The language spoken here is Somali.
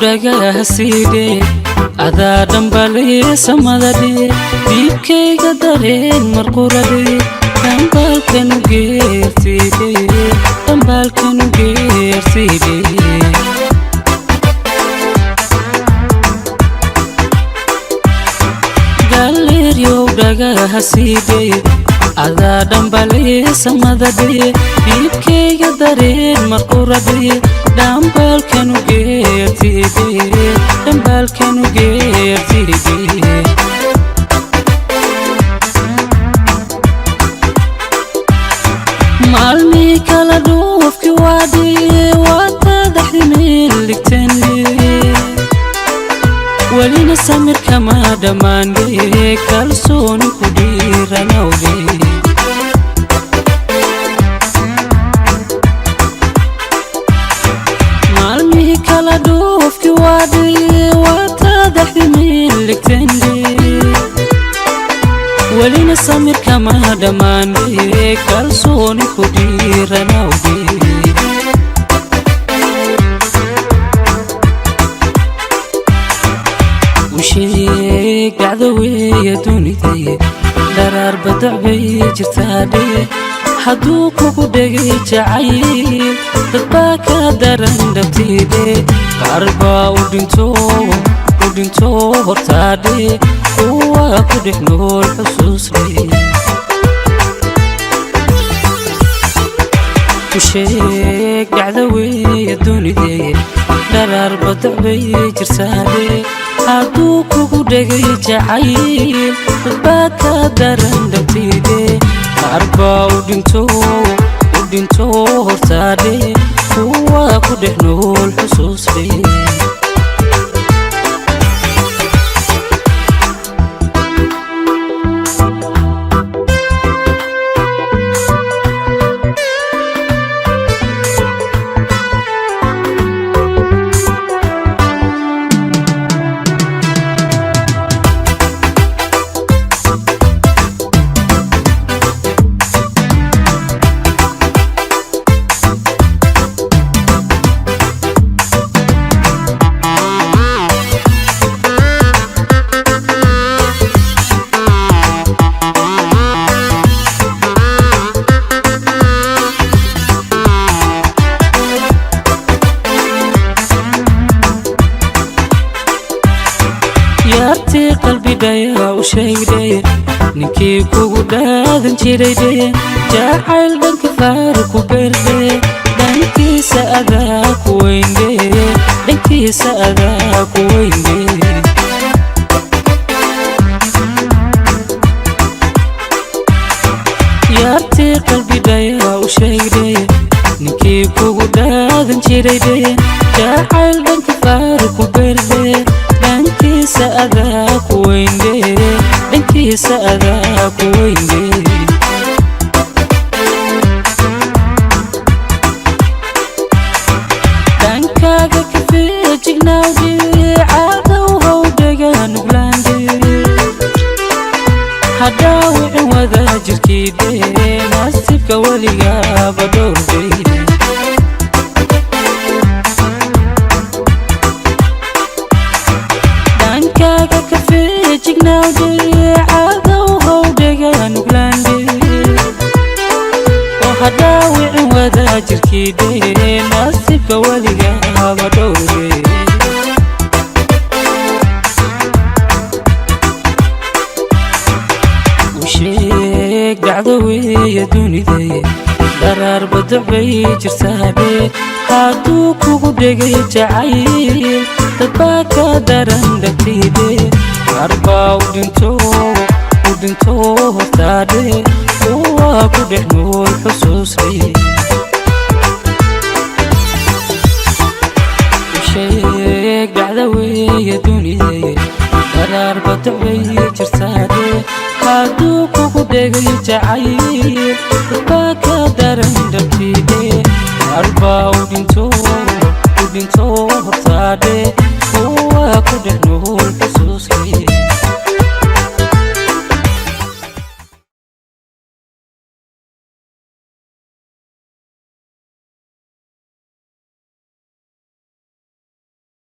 dhagaha siide adaa dambale samadade diibkayga dareen marqurade dambaalkanu geersiide Galayr yow dhagaha siide adaa dambale samadade diibkayga dareen marqurade dambaalkanu geersiide maalmi kala dhoofki waadhiye waata dhaxdimeen ligtande walina samir kama dhammaande kalsooni ku dhiiranawde maalmi kala dhoofki waadhiye waata dhaxdimeen ligtande walina samir kama dhammaande kalsooni ku dhiiranawde usheeg dhacdo weeye dunidee dharaar badac bay jirtaadhe hadduu kugu dhegay jacayl dad baa ka daran dhabtiide qaar baa u dhinto hortaadhe kuwa ku dhex nool xusuusle usheeg dhacdo weeye dunidee dharaar badac bay jirtaadhe hadduu kugu dhegay jacayl dad baa ka daran dhabtiide qaar baa u dhinto hortaadhe kuwa ku dhex nool xusuusle yaarti qalbi dhaya u sheegday ninkii kugu dhaadan jiray jacayl dhanka faar ku beerde dhankiisa adaa ku weyne yaarti qalbi dhaya u sheegday ninkii kugu dhaadan jiray jacayl dhanka faar ku beerde dhankiisa adaa ku weyne dhankaaga ka feejignaawde cadow how dhagaa nuglaande hadhaawicin wadaa jirkiide nasiibka weligaaba dhowrde dhankaaga ka feejignaawde cadow how dhagaa nuglaande oo hadhaawicin wadaa jirkiide nasiibka weligaaba dhowrde usheeg dhacdo weeye dunidee dharaar badac bay jirtaadhe hadduu kugu dhegay jacayl dad baa ka daran dhabtiide qaar baa u dhinto hortaadhe kuwa ku dhex nool xusuusle usheeg dhacdo weeye dunidee dharaar badac bay jirtaadhe hadduu kugu dhegay jacayl dad baa ka daran dhabtiide qaar baa u dhinto hortaadhe kuwa ku dhex nool xusuusle